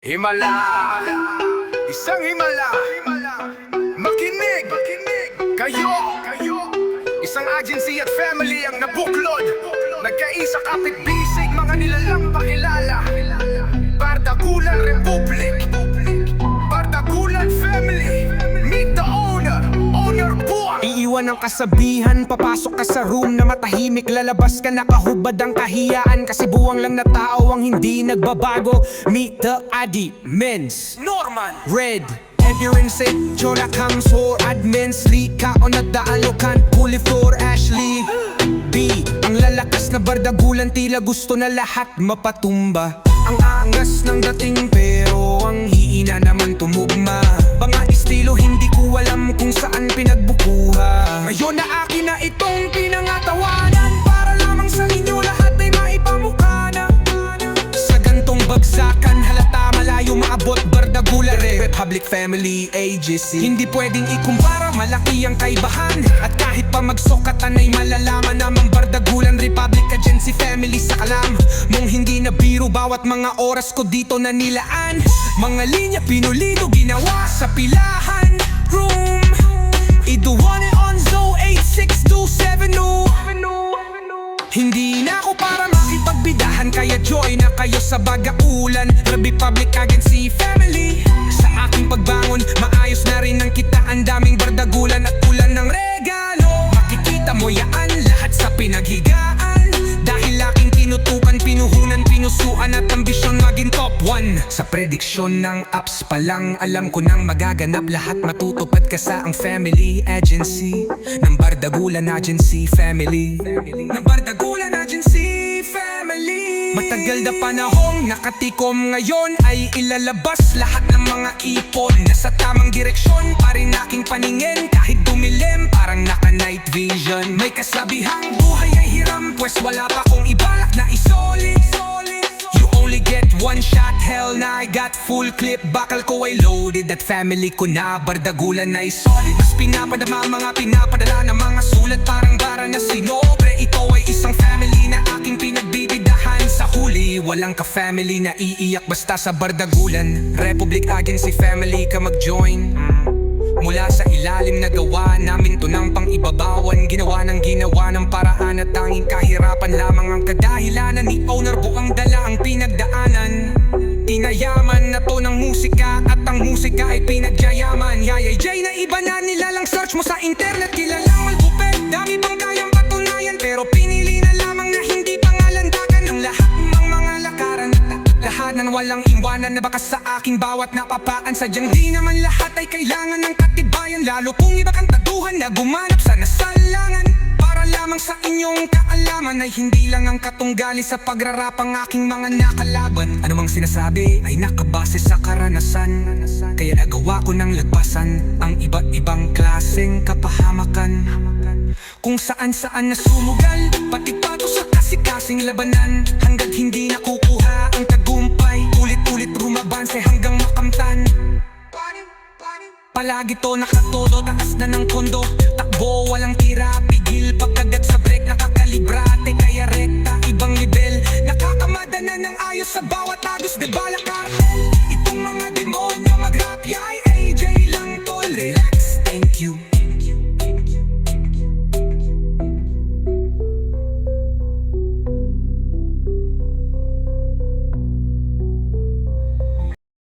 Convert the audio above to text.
Himala, isang himala, makinig, kayo, isang agency at family ang nabuklod. Nagkaisa kapit bisig, mga nilalang pakilala. Bardagulan Republic, Bardagulan Family. Meet the owner, Owner Buang. Iiwan ang kasabihan, papasok ka sa room na matahimik. Lalabas ka nakahubad ang kahiyaan, kasi buwang lang na tao ang hindi nagbabago. Meet the admins, Norman, Red, Endurance, Chola Kang for admins. Lee, Kaon at Daalokan, Puli for Ashley. B, ang lalakas na bardagulan, tila gusto na lahat mapatumba. Ang angas ng dating pero ang hihina naman tumugma. Mga estilo hindi ko alam kung saan pinagbukuha. Ngayon na akin na itong pinangatawanan, para lamang sa inyo lahat ay maipamukha na. Sa gantong bagsakan halata malayo maabot. Bardagulan Republic Family Agency, hindi pwedeng ikumpara, malaki ang kaibahan. At kahit pa magsukatan ay malalaman namang Bardagulan Republic Agency Family sa kalam mong hindi na biro. Bawat mga oras ko dito na nilaan, mga linya pinulido ginawa sa pilahan room. Iduwane on Zo 8627. Hindi na ako para makipagbidahan, kaya join na kayo sa Bagaulan Republic Agency Family. Sa aking pagbangon, maayos na rin ang kitaan. Daming bardagulan at ulan ng regalo. Makikita mo yaan lahat sa pinaghigaan. Dahil aking tinutukan, pinuhunan, pinusuan at ambisyon maging top 1. Sa prediksyon ng apps pa lang, alam ko nang magaganap lahat. Matutupad ka sa ang family agency ng Bardagulan Agency Family. Ng Bardagulan Agency Family. Matagal na panahong nakatikom, ngayon ay ilalabas lahat ng mga ipon. Nasa tamang direksyon pa rin aking paningin, kahit dumilim parang naka night vision. May kasabihang buhay ay hiram, pues wala pa kong ibalak na isolid. You only get one shot, hell na I got full clip. Bakal ko ay loaded at family ko na Bardagulan na solid. Mas pinapadama mga pinapadala ng mga sulat, parang bara na sinobre. Ito ay isang family na aking pinagbibidahan. Sa huli, walang ka-family na iiyak basta sa Bardagulan Republic Agency Family ka mag-join. Mula sa ilalim na gawa namin to ng pang-ibabawan, ginawa ng paraan at tanging kahirapan lamang ang kadahilanan ni Owner Buang dala ang pinagdaanan. Tinayaman na to ng musika at ang musika ay pinagyayaman. Yayay J na iba na nilalang search mo sa internet, kilalang malupet. Dami pang kayang patunayan pero pinili na lamang na hindi pangalandakan ng lahat ng mga lakaran. Lahat ng walang iwanan na bakas sa aking bawat napapaan. Sadyang di naman lahat ay kailangan ng katibayan, lalo kung iba kang taduhan na gumanap sa nasalangan. Para lamang sa inyong kaalaman ay hindi lang ang katunggali sa pagrarap ang aking mga nakalaban. Ano mang sinasabi ay nakabase sa karanasan, kaya nagawa ko ng lagpasan ang iba't ibang klaseng kapahamakan. Kung saan-saan na sumugal, pati pato sa kasi-kasing labanan. Hanggat hindi nakukuha ang tagumpay, ulit-ulit rumabanse hanggang makamtan. Palagi to nakatodo, taas na ng kondo. Takbo, walang tira, pigil pagkagat sa break. Nakakalibrate, kaya rekta, ibang level. Nakakamada na ng ayos sa bawat agos, de bala.